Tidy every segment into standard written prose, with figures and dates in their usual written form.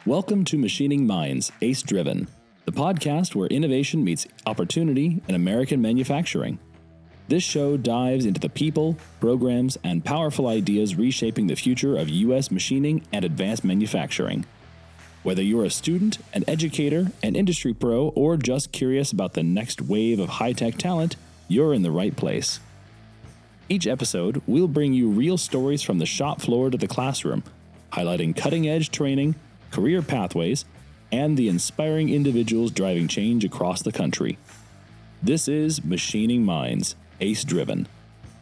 Welcome to Machining Minds, Ace Driven, the podcast where innovation meets opportunity in American manufacturing. This show dives into the people, programs, and powerful ideas reshaping the future of U.S. machining and advanced manufacturing. Whether you're a student, an educator, an industry pro, or just curious about the next wave of high-tech talent, you're in the right place. Each episode, we'll bring you real stories from the shop floor to the classroom, highlighting cutting-edge training, career pathways, and the inspiring individuals driving change across the country. This is Machining Minds, Ace Driven.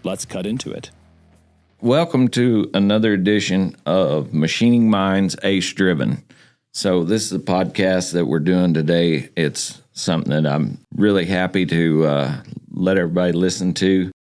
Let's cut into it. Welcome to another edition of Machining Minds, Ace Driven. So this is a podcast that we're doing today. It's something that I'm really happy to let everybody listen to.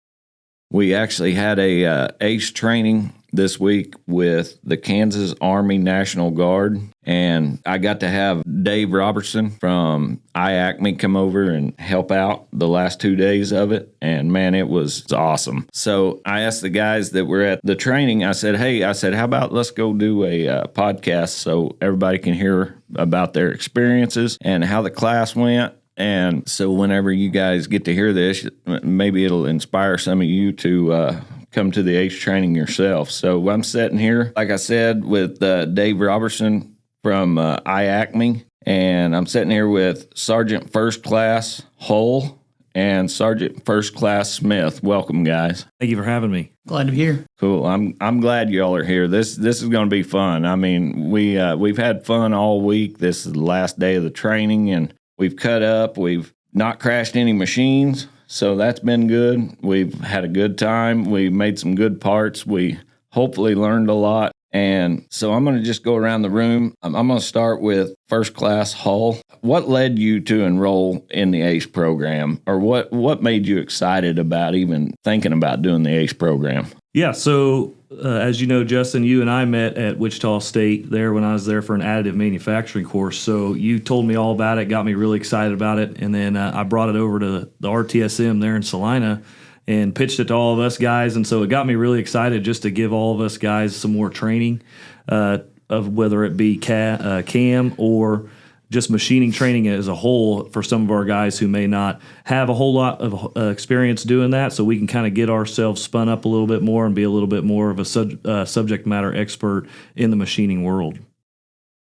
We actually had a ACE training this week with the Kansas Army National Guard, and I got to have Dave Roberson from IACME come over and help out the last 2 days of it, and man, it was awesome. So I asked the guys that were at the training, I said, how about let's go do a podcast so everybody can hear about their experiences and how the class went. And so whenever you guys get to hear this, maybe it'll inspire some of you to come to the ACE training yourself. So I'm sitting here, like I said, with Dave Roberson from IACME, and I'm sitting here with Sergeant First Class Hull and Sergeant First Class Smith. Welcome, guys. Thank you for having me. Glad to be here. Cool. I'm glad y'all are here. This is going to be fun. I mean, we've had fun all week. This is the last day of the training, and we've cut up. We've not crashed any machines, so that's been good. We've had a good time. We made some good parts. We hopefully learned a lot. And so I'm going to just go around the room. I'm going to start with First Class Hull. What led you to enroll in the ACE program, or what made you excited about even thinking about doing the ACE program? Yeah, so as you know, Justin, you and I met at Wichita State there when I was there for an additive manufacturing course. So you told me all about it, got me really excited about it, and then I brought it over to the RTSM there in Salina and pitched it to all of us guys. And so it got me really excited just to give all of us guys some more training of whether it be CAM or just machining training as a whole for some of our guys who may not have a whole lot of experience doing that, so we can kind of get ourselves spun up a little bit more and be a little bit more of a subject matter expert in the machining world.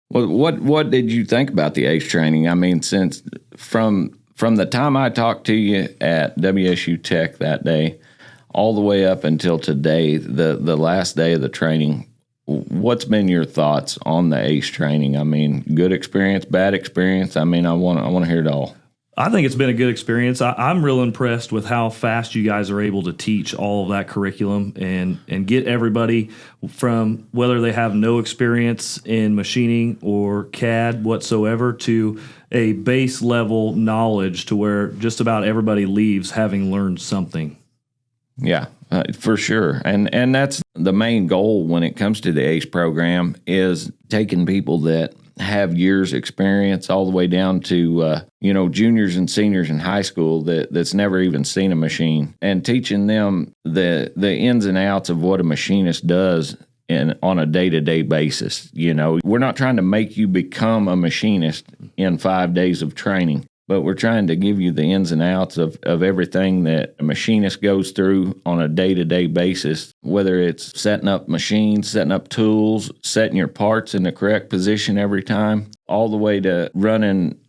Well, what did you think about the ACE training? I mean, since from the time I talked to you at WSU Tech that day all the way up until today, the last day of the training, what's been your thoughts on the ACE training? I mean, good experience, bad experience? I mean, I want to hear it all. I think it's been a good experience. I'm real impressed with how fast you guys are able to teach all of that curriculum and get everybody from whether they have no experience in machining or CAD whatsoever to a base level knowledge to where just about everybody leaves having learned something. Yeah, for sure. And that's the main goal when it comes to the ACE program is taking people that have years experience all the way down to, juniors and seniors in high school that's never even seen a machine and teaching them the ins and outs of what a machinist does on a day-to-day basis. You know, we're not trying to make you become a machinist in 5 days of training, but we're trying to give you the ins and outs of everything that a machinist goes through on a day-to-day basis, whether it's setting up machines, setting up tools, setting your parts in the correct position every time, all the way to running,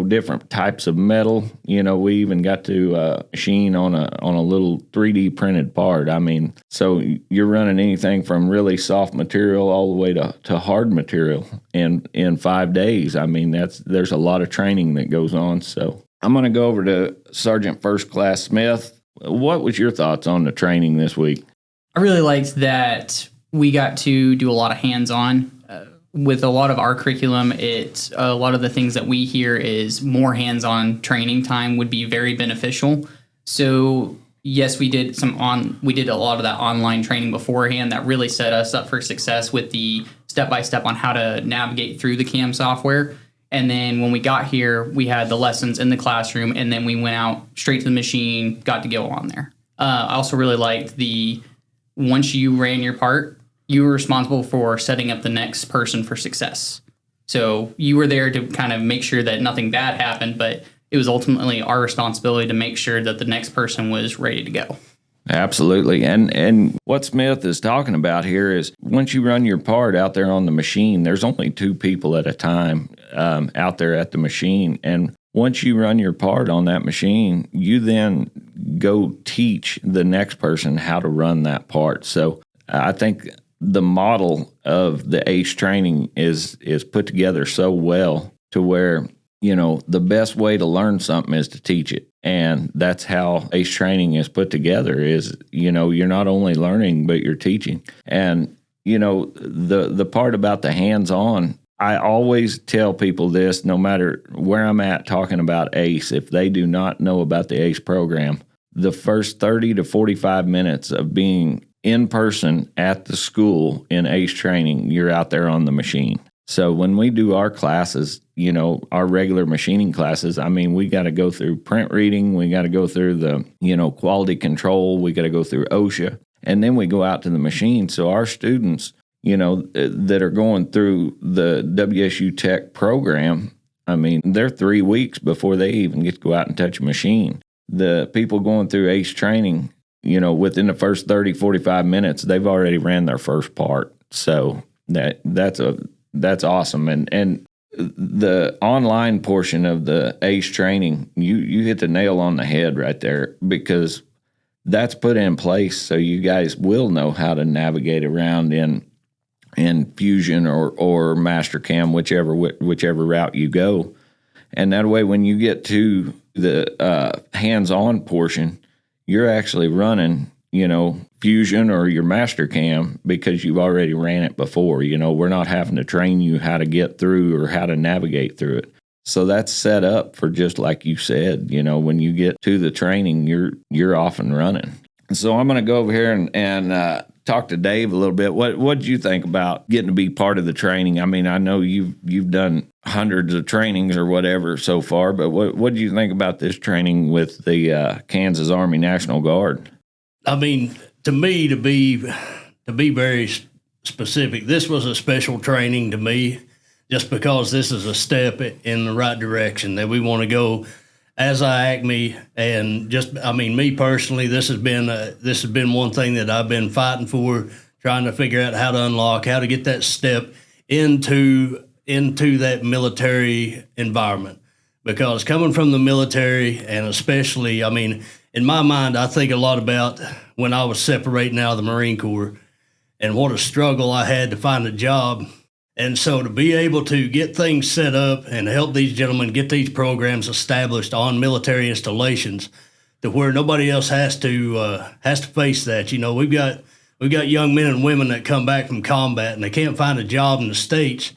different types of metal. We even got to machine on a little 3D printed part. I mean, so you're running anything from really soft material all the way to hard material in 5 days. I mean, there's a lot of training that goes on. So I'm going to go over to Sergeant First Class Smith. What was your thoughts on the training this week? I really liked that we got to do a lot of hands-on. With a lot of our curriculum, it's a lot of the things that we hear is more hands-on training time would be very beneficial. So yes, we did a lot of that online training beforehand that really set us up for success with the step-by-step on how to navigate through the CAM software. And then when we got here, we had the lessons in the classroom, and then we went out straight to the machine, got to go on there. I also really liked once you ran your part, you were responsible for setting up the next person for success. So you were there to kind of make sure that nothing bad happened, but it was ultimately our responsibility to make sure that the next person was ready to go. Absolutely. And what Smith is talking about here is once you run your part out there on the machine, there's only 2 people at a time out there at the machine. And once you run your part on that machine, you then go teach the next person how to run that part. So I think the model of the ACE training is put together so well to where, the best way to learn something is to teach it. And that's how ACE training is put together is, you're not only learning, but you're teaching. And, the part about the hands-on, I always tell people this, no matter where I'm at talking about ACE, if they do not know about the ACE program, the first 30 to 45 minutes of being in person at the school in ACE training, you're out there on the machine. So when we do our classes, our regular machining classes, we got to go through print reading, we got to go through the, quality control, we got to go through OSHA, and then we go out to the machine. So our students, that are going through the WSU Tech program, they're 3 weeks before they even get to go out and touch a machine. The people going through ACE training, within the first 30, 45 minutes, they've already ran their first part. So that's awesome. And the online portion of the ACE training, you hit the nail on the head right there, because that's put in place so you guys will know how to navigate around in Fusion or Mastercam, whichever route you go. And that way, when you get to the hands-on portion, you're actually running, Fusion or your Mastercam because you've already ran it before. We're not having to train you how to get through or how to navigate through it. So that's set up for just like you said, when you get to the training, you're off and running. So I'm going to go over here and talk to Dave a little bit. What did you think about getting to be part of the training? I know you've done hundreds of trainings or whatever so far, but what did you think about this training with the Kansas Army National Guard? To me, to be very specific, this was a special training to me, just because this is a step in the right direction that we want to go as IACME. And just, me personally, this has been one thing that I've been fighting for, trying to figure out how to unlock, how to get that step into that military environment. Because coming from the military, and especially, in my mind, I think a lot about when I was separating out of the Marine Corps and what a struggle I had to find a job. And so to be able to get things set up and help these gentlemen get these programs established on military installations to where nobody else has to face that. We've got young men and women that come back from combat and they can't find a job in the States.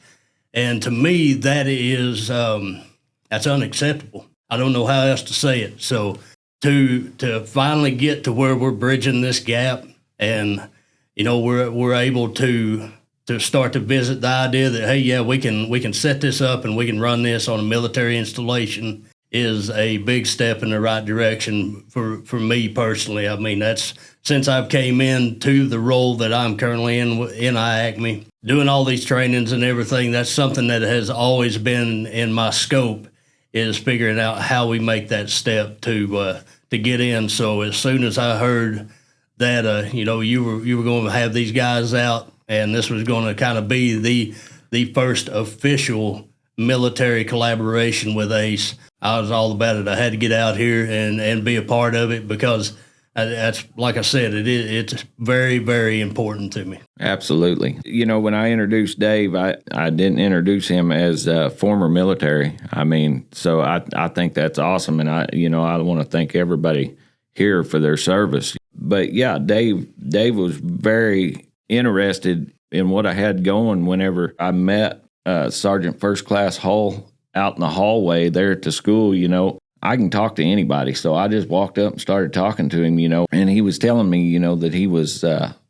And to me, that is that's unacceptable. I don't know how else to say it. So to finally get to where we're bridging this gap, and we're able to start to visit the idea that, hey, yeah, we can set this up and we can run this on a military installation, is a big step in the right direction for me personally. That's since I've came into the role that I'm currently in IACME, doing all these trainings and everything. That's something that has always been in my scope, is figuring out how we make that step to get in. So as soon as I heard that you were going to have these guys out, and this was going to kind of be the first official military collaboration with ACE, I was all about it. I had to get out here and be a part of it, because that's, like I said, it's very, very important to me. Absolutely. When I introduced Dave, I didn't introduce him as former military. So I think that's awesome, and I want to thank everybody here for their service. But yeah, Dave was very interested in what I had going whenever I met Sergeant First Class Hull out in the hallway there at the school. I can talk to anybody. So I just walked up and started talking to him, and he was telling me, that he was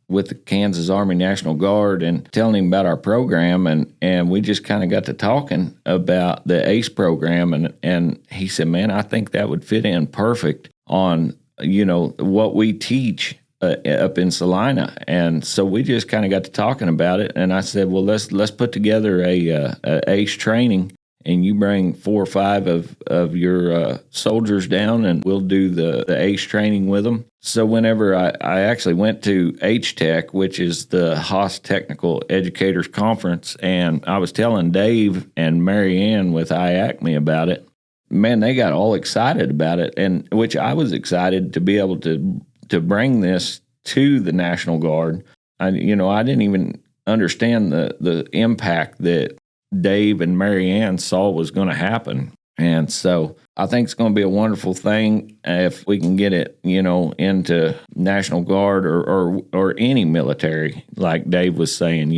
with the Kansas Army National Guard, and telling him about our program. And we just kind of got to talking about the ACE program. And he said, man, I think that would fit in perfect on, what we teach up in Salina. And so we just kind of got to talking about it. And I said, well, let's put together a ACE training, and you bring 4 or 5 of your soldiers down, and we'll do the ACE training with them. So whenever I actually went to HTEC, which is the Haas Technical Educators Conference, and I was telling Dave and Mary Ann with IACME about it, man, they got all excited about it, and which I was excited to be able to bring this to the National Guard. I didn't even understand the impact that Dave and Mary Ann saw was going to happen. And so I think it's going to be a wonderful thing if we can get it, into National Guard or any military, like Dave was saying.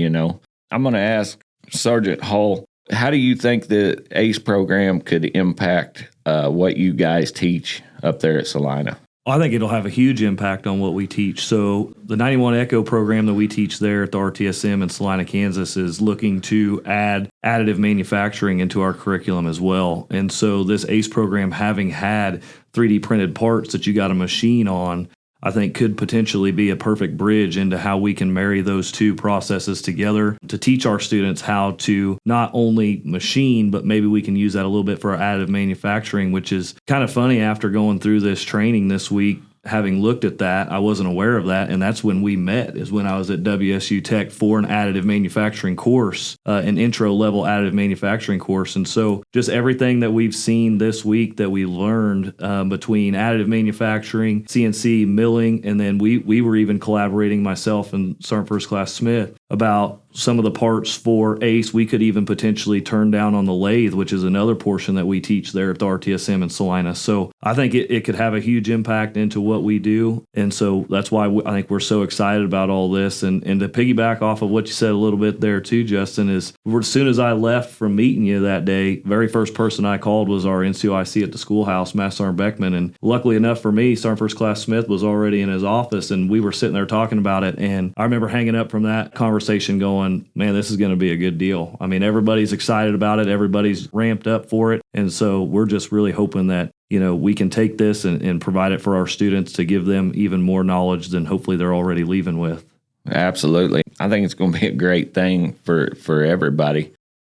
I'm going to ask Sergeant Hull, how do you think the ACE program could impact what you guys teach up there at Salina? I think it'll have a huge impact on what we teach. So the 91 Echo program that we teach there at the RTSM in Salina, Kansas is looking to add additive manufacturing into our curriculum as well. And so this ACE program, having had 3D printed parts that you got to machine on, I think could potentially be a perfect bridge into how we can marry those two processes together to teach our students how to not only machine, but maybe we can use that a little bit for our additive manufacturing, which is kind of funny. After going through this training this week, having looked at that, I wasn't aware of that. And that's when we met, is when I was at WSU Tech for an additive manufacturing course, an intro level additive manufacturing course. And so just everything that we've seen this week that we learned between additive manufacturing, CNC milling, and then we were even collaborating, myself and Sergeant First Class Smith, about some of the parts for ACE we could even potentially turn down on the lathe, which is another portion that we teach there at the RTSM in Salina. So I think it could have a huge impact into what we do. And so that's why I think we're so excited about all this. And to piggyback off of what you said a little bit there too, Justin, is as soon as I left from meeting you that day, very first person I called was our NCOIC at the schoolhouse, Master Sergeant Beckman. And luckily enough for me, Sergeant First Class Smith was already in his office, and we were sitting there talking about it. And I remember hanging up from that conversation going, man, this is going to be a good deal. I mean, everybody's excited about it. Everybody's ramped up for it. And so we're just really hoping that, we can take this and provide it for our students to give them even more knowledge than hopefully they're already leaving with. Absolutely. I think it's going to be a great thing for everybody.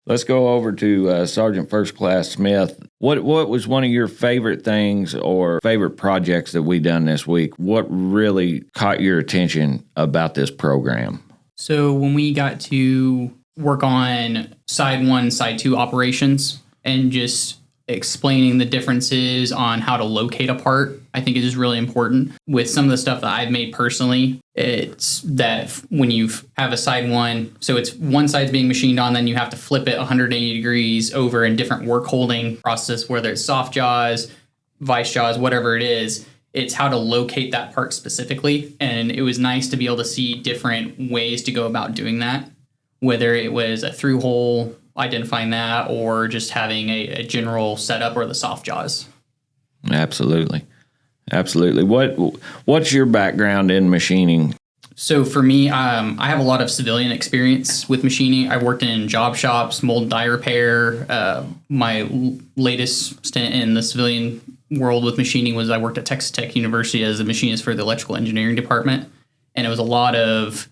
Let's go over to Sergeant First Class Smith. What was one of your favorite things or favorite projects that we done this week? What really caught your attention about this program? So when we got to work on Side 1, Side 2 operations and just explaining the differences on how to locate a part, I think it is really important. With some of the stuff that I've made personally, it's that when you have a Side 1, so it's one side's being machined on, then you have to flip it 180 degrees over in different work holding process, whether it's soft jaws, vice jaws, whatever it is. It's how to locate that part specifically. And it was nice to be able to see different ways to go about doing that, whether it was a through hole, identifying that, or just having a general setup or the soft jaws. Absolutely. What's your background in machining? So for me, I have a lot of civilian experience with machining. I worked in job shops, mold and die repair. My latest stint in the civilian world with machining was I worked at Texas Tech University as a machinist for the electrical engineering department. And it was a lot of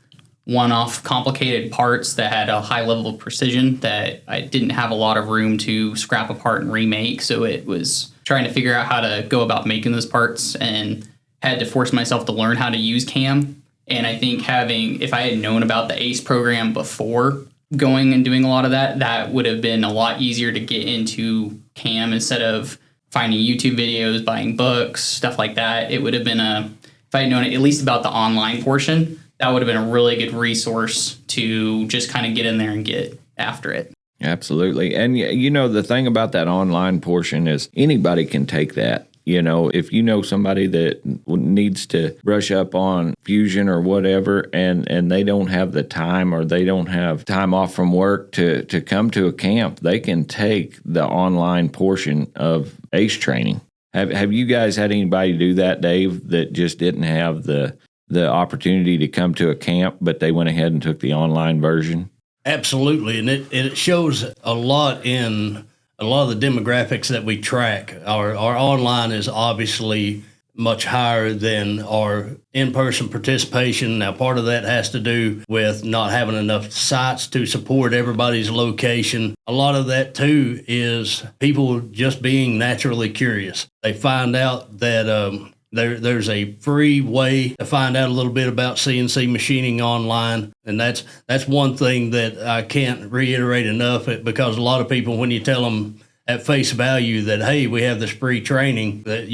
one-off complicated parts that had a high level of precision that I didn't have a lot of room to scrap apart and remake. So it was trying to figure out how to go about making those parts, and had to force myself to learn how to use CAM. And I think if I had known about the ACE program before going and doing a lot of that would have been a lot easier to get into CAM instead of finding YouTube videos, buying books, stuff like that. It would have been if I had known at least about the online portion, that would have been a really good resource to just kind of get in there and get after it. Absolutely. And the thing about that online portion is anybody can take that. If you know somebody that needs to brush up on Fusion or whatever, and they don't have the time, or they don't have time off from work to come to a camp, they can take the online portion of ACE training. Have you guys had anybody do that, Dave, that just didn't have the opportunity to come to a camp, but they went ahead and took the online version? Absolutely. And it shows a lot in a lot of the demographics that we track. Our online is obviously much higher than our in-person participation. Now, part of that has to do with not having enough sites to support everybody's location. A lot of that, too, is people just being naturally curious. They find out that there's a free way to find out a little bit about CNC machining online. And that's one thing that I can't reiterate enough, because a lot of people, when you tell them at face value that, hey, we have this free training, that,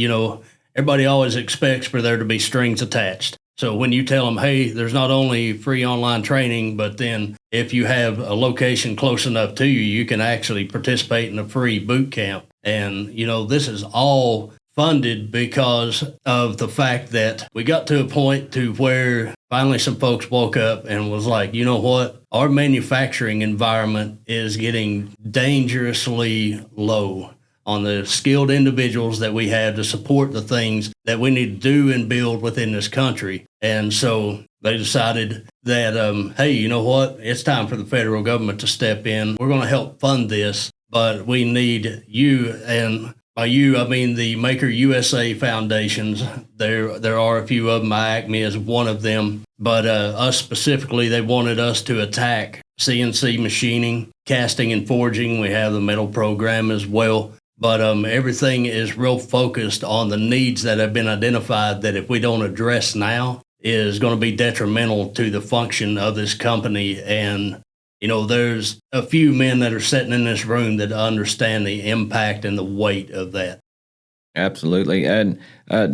everybody always expects for there to be strings attached. So when you tell them, hey, there's not only free online training, but then if you have a location close enough to you, you can actually participate in a free boot camp. And, this is all funded because of the fact that we got to a point to where finally some folks woke up and was like, you know what? Our manufacturing environment is getting dangerously low on the skilled individuals that we have to support the things that we need to do and build within this country. And so they decided that, hey, you know what? It's time for the federal government to step in. We're going to help fund this, but we need you. And by you, I mean the Maker USA foundations. There are a few of them. IACME is one of them. But us specifically, they wanted us to attack CNC machining, casting and forging. We have the metal program as well. But everything is real focused on the needs that have been identified that if we don't address now is going to be detrimental to the function of this company. And, there's a few men that are sitting in this room that understand the impact and the weight of that. Absolutely. And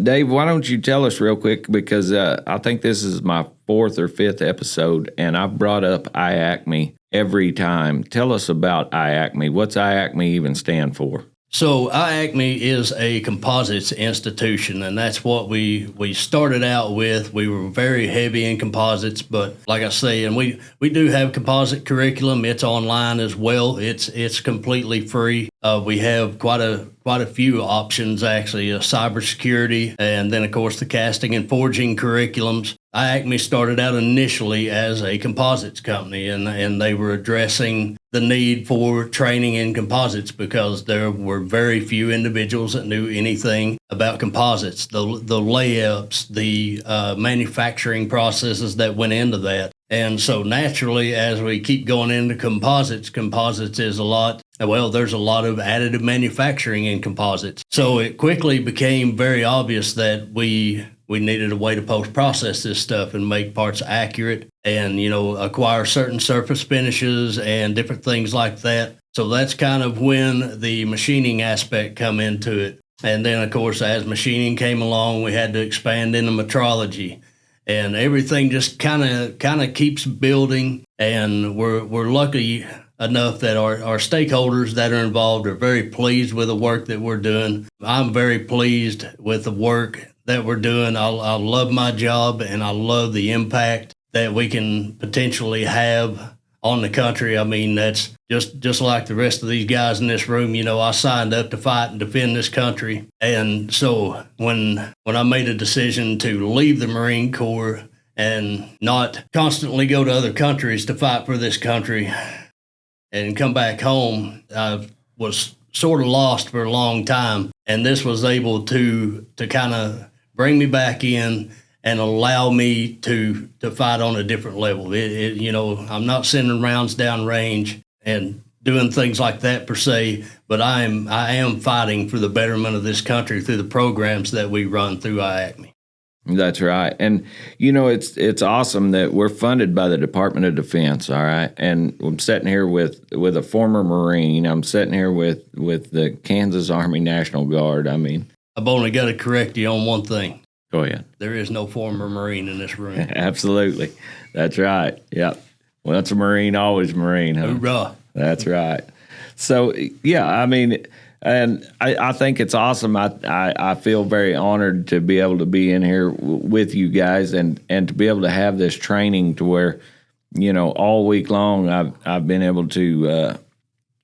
Dave, why don't you tell us real quick, because I think this is my 4th or 5th episode, and I've brought up IACME every time. Tell us about IACME. What's IACME even stand for? So IACME is a composites institution, and that's what we started out with. We were very heavy in composites, but like I say, and we do have composite curriculum. It's online as well. It's completely free. We have quite a few options, actually, cybersecurity, and then, of course, the casting and forging curriculums. IACME started out initially as a composites company, and they were addressing the need for training in composites because there were very few individuals that knew anything about composites, the layups, the manufacturing processes that went into that. And so naturally, as we keep going into composites is there's a lot of additive manufacturing in composites. So it quickly became very obvious that we needed a way to post-process this stuff and make parts accurate and, acquire certain surface finishes and different things like that. So that's kind of when the machining aspect come into it. And then, of course, as machining came along, we had to expand into metrology. And everything just kind of keeps building. And we're lucky enough that our stakeholders that are involved are very pleased with the work that we're doing. I'm very pleased with the work that we're doing. I love my job, and I love the impact that we can potentially have on the country. I mean, that's just like the rest of these guys in this room. I signed up to fight and defend this country. And so when I made a decision to leave the Marine Corps and not constantly go to other countries to fight for this country and come back home, I was sort of lost for a long time. And this was able to kind of bring me back in and allow me to fight on a different level. I'm not sending rounds down range and doing things like that per se, but I am fighting for the betterment of this country through the programs that we run through IACME. That's right. And, it's awesome that we're funded by the Department of Defense, all right? And I'm sitting here with a former Marine. I'm sitting here with the Kansas Army National Guard. I mean, I've only got to correct you on one thing. Go ahead. There is no former Marine in this room. Absolutely. That's right. Yep. Once a Marine, always a Marine. Huh? Hoorah. That's right. So, yeah, I mean, and I think it's awesome. I feel very honored to be able to be in here with you guys and to be able to have this training to where, all week long I've been able to,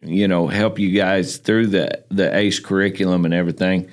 help you guys through the ACE curriculum and everything.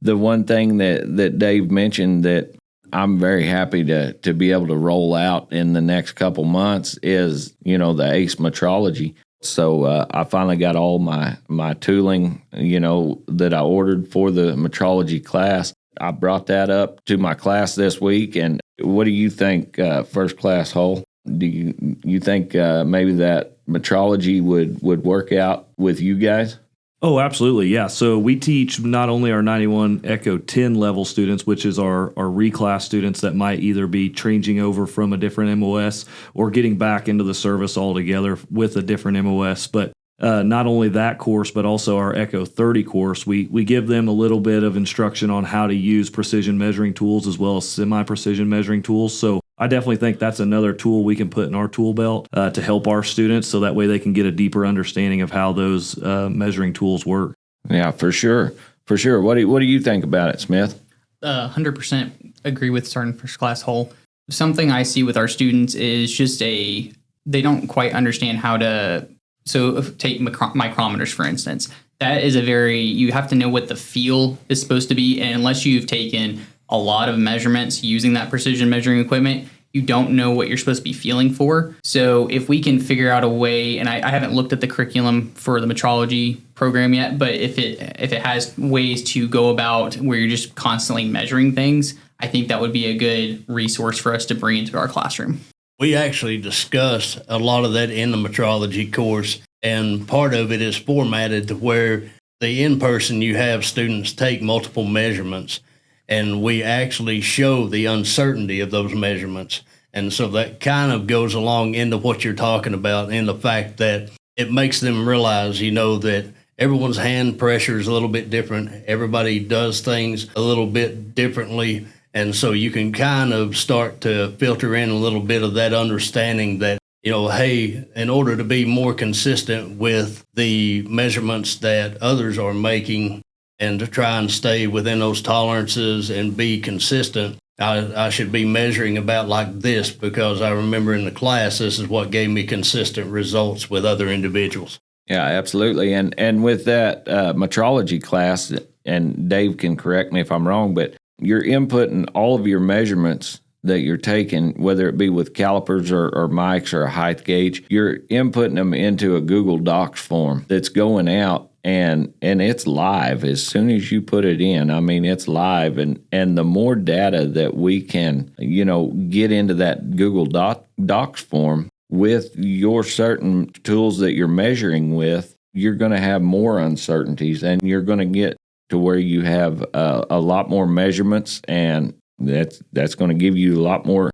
The one thing that Dave mentioned that I'm very happy to be able to roll out in the next couple months is, the ACE metrology. So I finally got all my tooling, that I ordered for the metrology class. I brought that up to my class this week. And what do you think, First Class Hull? Do you think maybe that metrology would work out with you guys? Oh, absolutely. Yeah. So we teach not only our 91 Echo 10 level students, which is our reclass students that might either be changing over from a different MOS or getting back into the service altogether with a different MOS. But not only that course, but also our Echo 30 course, we give them a little bit of instruction on how to use precision measuring tools as well as semi-precision measuring tools. So I definitely think that's another tool we can put in our tool belt to help our students so that way they can get a deeper understanding of how those measuring tools work. Yeah, for sure. For sure. What do you think about it, Smith? 100% agree with starting First Class Hull. Something I see with our students is just they don't quite understand how to, so take micrometers, for instance. That is you have to know what the feel is supposed to be, and unless you've taken a lot of measurements using that precision measuring equipment, you don't know what you're supposed to be feeling for. So if we can figure out a way, and I haven't looked at the curriculum for the metrology program yet, but if it has ways to go about where you're just constantly measuring things, I think that would be a good resource for us to bring into our classroom. We actually discuss a lot of that in the metrology course, and part of it is formatted to where the in-person you have students take multiple measurements, and we actually show the uncertainty of those measurements. And so that kind of goes along into what you're talking about, in the fact that it makes them realize, that everyone's hand pressure is a little bit different. Everybody does things a little bit differently. And so you can kind of start to filter in a little bit of that understanding that, hey, in order to be more consistent with the measurements that others are making, and to try and stay within those tolerances and be consistent, I should be measuring about like this, because I remember in the class, this is what gave me consistent results with other individuals. Yeah, absolutely. And with that metrology class, and Dave can correct me if I'm wrong, but you're inputting all of your measurements that you're taking, whether it be with calipers or mics or a height gauge, you're inputting them into a Google Docs form that's going out. And it's live as soon as you put it in. I mean, it's live. And the more data that we can, get into that Google Docs form with your certain tools that you're measuring with, you're going to have more uncertainties, and you're going to get to where you have a lot more measurements, and that's going to give you a lot more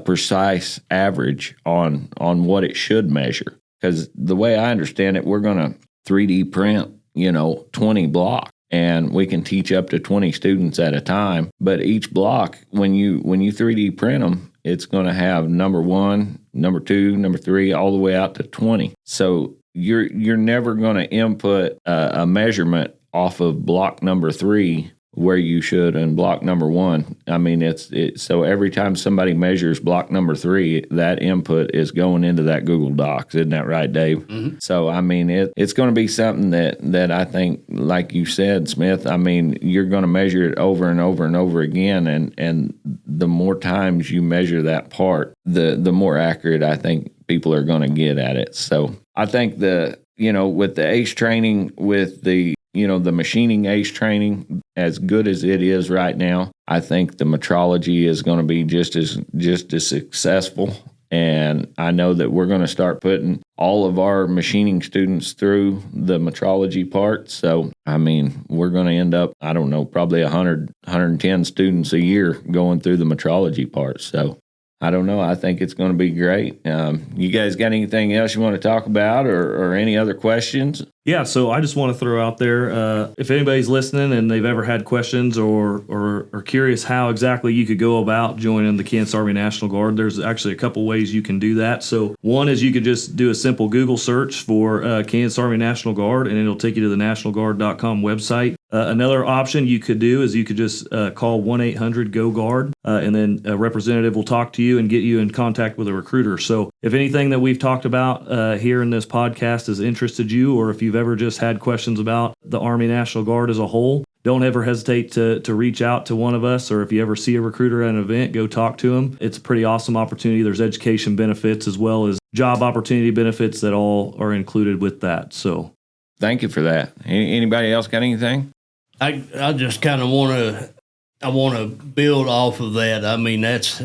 precise average on what it should measure. Because the way I understand it, we're going to 3D print, 20 blocks, and we can teach up to 20 students at a time. But each block, when you 3D print them, it's going to have number 1, number 2, number 3, all the way out to 20. So you're never going to input a measurement off of block number 3 where you should in block number 1. I mean, so every time somebody measures block number 3, that input is going into that Google Docs. Isn't that right, Dave? Mm-hmm. So, I mean, it's going to be something that I think, like you said, Smith, I mean, you're going to measure it over and over and over again. And the more times you measure that part, the more accurate I think people are going to get at it. So I think with the ACE training, with the machining ACE training, as good as it is right now, I think the metrology is going to be just as successful. And I know that we're going to start putting all of our machining students through the metrology part. So, I mean, we're going to end up, I don't know, probably 110 students a year going through the metrology part. So, I don't know. I think it's going to be great. You guys got anything else you want to talk about, or any other questions? Yeah, so I just want to throw out there, if anybody's listening and they've ever had questions or are curious how exactly you could go about joining the Kansas Army National Guard, there's actually a couple ways you can do that. So one is you could just do a simple Google search for Kansas Army National Guard, and it'll take you to the nationalguard.com website. Another option you could do is you could just call 1-800-GO-GUARD, and then a representative will talk to you and get you in contact with a recruiter. So if anything that we've talked about here in this podcast has interested you, or if you've ever just had questions about the Army National Guard as a whole, don't ever hesitate to reach out to one of us, or if you ever see a recruiter at an event, go talk to them. It's a pretty awesome opportunity. There's education benefits as well as job opportunity benefits that all are included with that. So thank you for that. Anybody else got anything? I just kind of want I want to build off of that. I mean, that's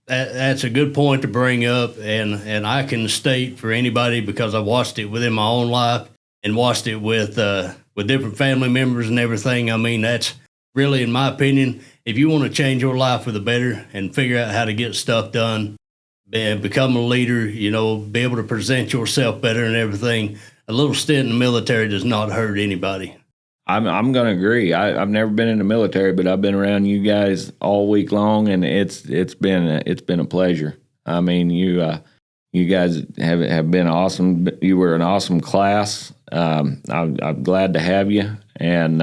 a good point to bring up, and I can state for anybody, because I watched it within my own life and watched it with different family members and everything. I mean, that's really, in my opinion, if you want to change your life for the better and figure out how to get stuff done and become a leader, be able to present yourself better and everything, a little stint in the military does not hurt anybody. I'm going to agree. I've never been in the military, but I've been around you guys all week long, and it's been a pleasure. I mean, you guys have been awesome. You were an awesome class. I'm glad to have you, and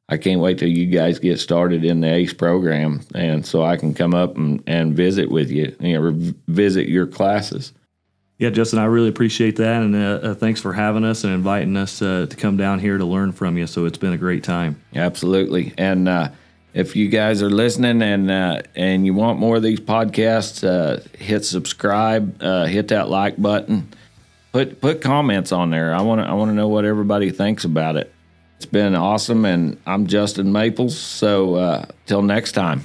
I can't wait till you guys get started in the ACE program, and so I can come up and visit with you, visit your classes. Yeah, Justin, I really appreciate that, and thanks for having us and inviting us to come down here to learn from you. So it's been a great time. Absolutely, and if you guys are listening and you want more of these podcasts, hit subscribe, hit that like button, put comments on there. I want to know what everybody thinks about it. It's been awesome, and I'm Justin Maples. So till next time.